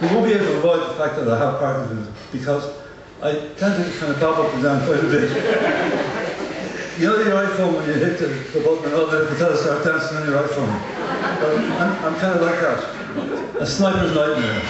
You won't be able to avoid the fact that I have Parkinson's because I tend to kind of bob up and down quite a bit. You know your iPhone when you hit the button and all that, it'll start dancing on your iPhone. But I'm kind of like that. A sniper's nightmare.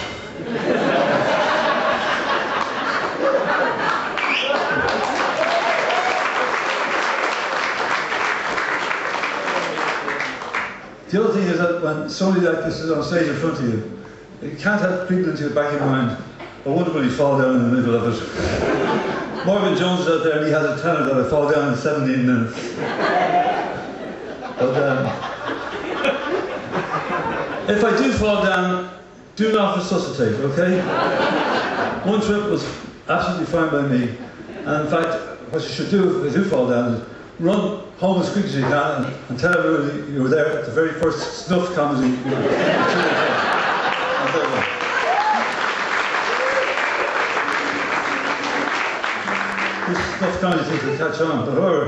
The other thing is that when somebody like this is on stage in front of you, you can't have creeping into the back of your mind. I wonder when you fall down in the middle of it. Morgan Jones is out there and he has a tenor that I fall down in 17 minutes. But if I do fall down, do not resuscitate, okay? One trip was absolutely fine by me. And in fact, what you should do if you do fall down is run home as quick as you can and tell everybody you were there at the very first snuff comedy. This snuff comedy thing to catch on. But however,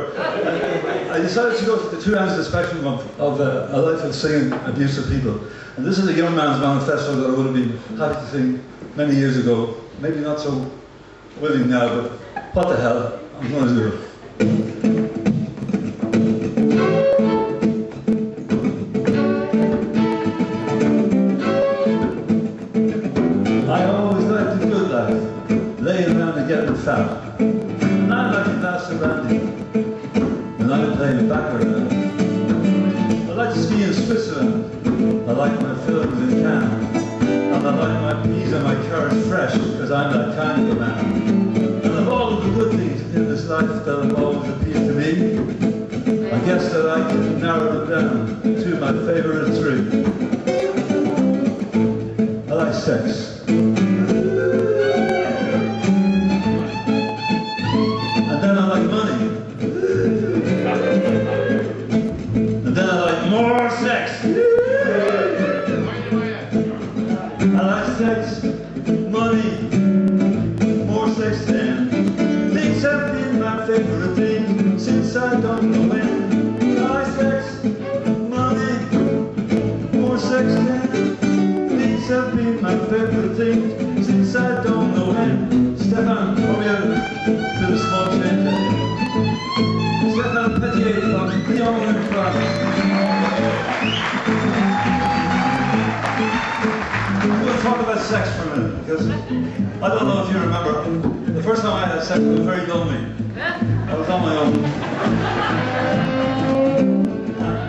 I decided to go to the two ends of the spectrum of a life of singing abusive people. And this is a young man's manifesto that I would have been happy to sing many years ago. Maybe not so willing now, but what the hell, I'm going to do it. I always liked the good life, laying around and getting fat. And I like to dance around it, and I'm playing background. I like to ski in Switzerland, I like my films in Cannes, and I like my peas and my carrots fresh, because I'm that kind of a man. And of all of the good things in this life that have always appealed to me, I guess that I can narrow them down to my favourite three. I like sex. And then I like money. And then I like more sex. I like sex, money, more sex than things have been my favourite thing since I don't know when. I like sex, money, more sex than things have been my favourite thing since I don't know when. Stefan, come here, do the small change. Stefan Petier from Lyon in France. I'm going to talk about sex for a minute, because I don't know if you remember, the first time I had sex was very lonely. I was on my own.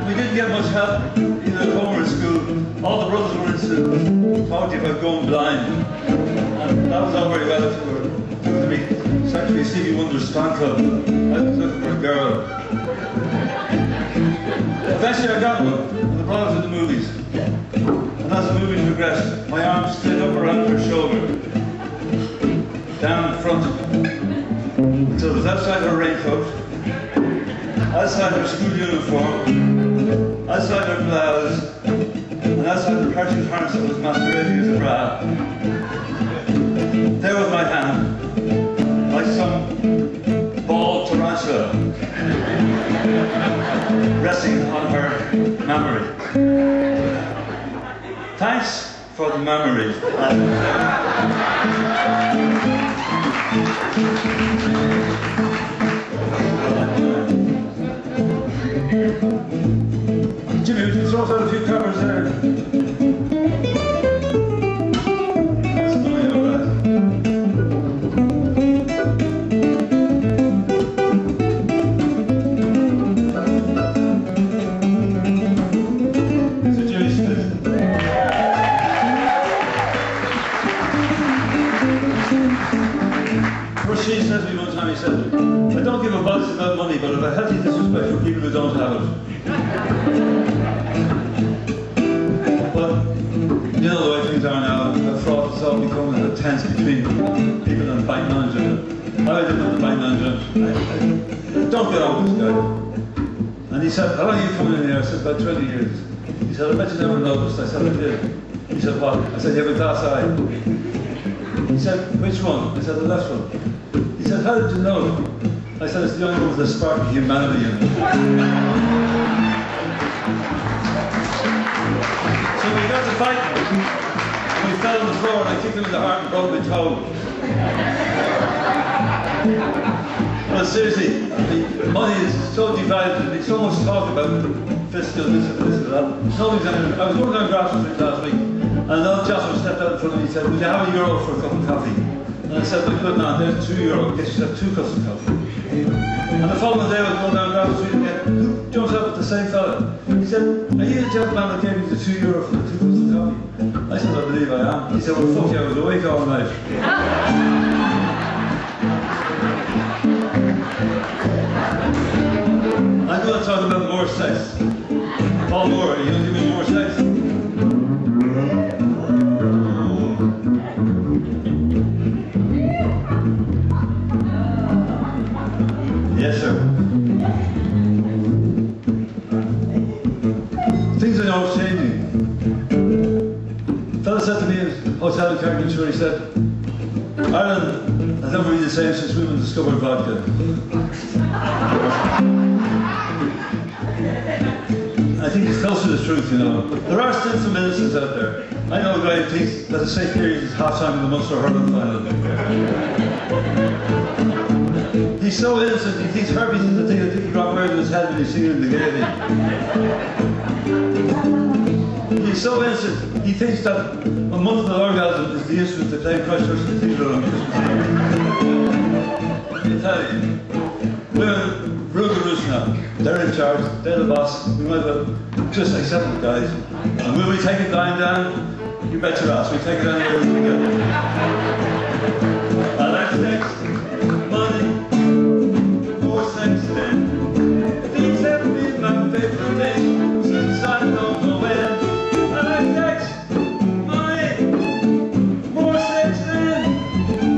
We didn't get much help, either at home or at school. All the brothers were into talking about going blind. And that was all very well if you were doing to me. It's actually Stevie Wonder's fan club. I was looking for a girl. Eventually I got one, and the brought us to the movies. And as the movie progressed, my arm slid up around her shoulder, down in front, until it was outside her raincoat, outside her school uniform, outside her blouse, and outside the parachute harness that was masquerading as a bra. There was my hand, like some bald tarantula, resting on her mammary. Thanks for the memory. Jimmy, would you throw out a few covers there? That's funny, all right. These are Jimmy Smith. Rashid said to me one time, he said, I don't give a buzz about money, but I have a healthy disrespect for people who don't have it. But, you know the way things are now, the fraud is all becoming a tense between people and the bank manager. I didn't know the bank manager. Don't get on with this guy. And he said, how long are you coming in here? I said, about 20 years. He said, I bet you never noticed. I said, I did. He said, what? I said, you have a glass eye. He said, which one? I said, the left one. He said, how did you know? I said, it's the only one with a spark of humanity in it. So we got to fight. We fell on the floor and I kicked him in the heart and broke my toe. Well, seriously, money is so divided. There's so much talk about fiscal this and that. Nobody's I was working on Grafton Street last week, and another gentleman stepped out in front of me and said, "Would you have €1 for a cup of coffee?" And I said, "Well, good man, there's €2. Get yourself 2 cups of coffee." And the following day I was going down Grafton Street again. Who jumps up with the same fella? He said, "Are you the gentleman that gave me the €2 for the 2 cups of coffee?" I said, "I believe I am." He said, "Well, fuck you, I was awake all night." I'm going to talk about more sex. Paul Moore, are you going to give me more sex? Yes, sir. Things I know are changing. A fellow said to me in a hotel in Carrickenshaw, he said, "Ireland has never been the same since women discovered vodka." I think it's close to the truth, you know. There are still some innocents out there. I know a guy who thinks that a safe period is half-time in the Munster hurling final. He's so innocent, he thinks herpes is the thing that Dickie Rock wears in his head when he's singing in the Gaelic. He's so innocent, he thinks that a multiple orgasm is the instrument they play in Christchurch Cathedral on Christmas Eve. I tell you, women rule the roost now. They're in charge, they're the boss. We might as well just accept it, guys. And will we take it lying down? You bet your ass, we take it anywhere we can. I like sex, money, more sex than things have been my favorite thing since I don't know when. I like sex, money, more sex than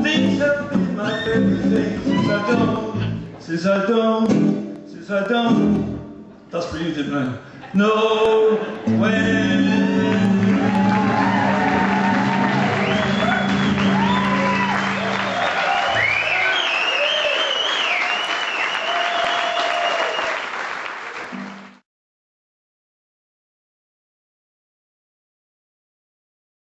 things have been my favorite thing since I don't. That's for you, didn't I? No, when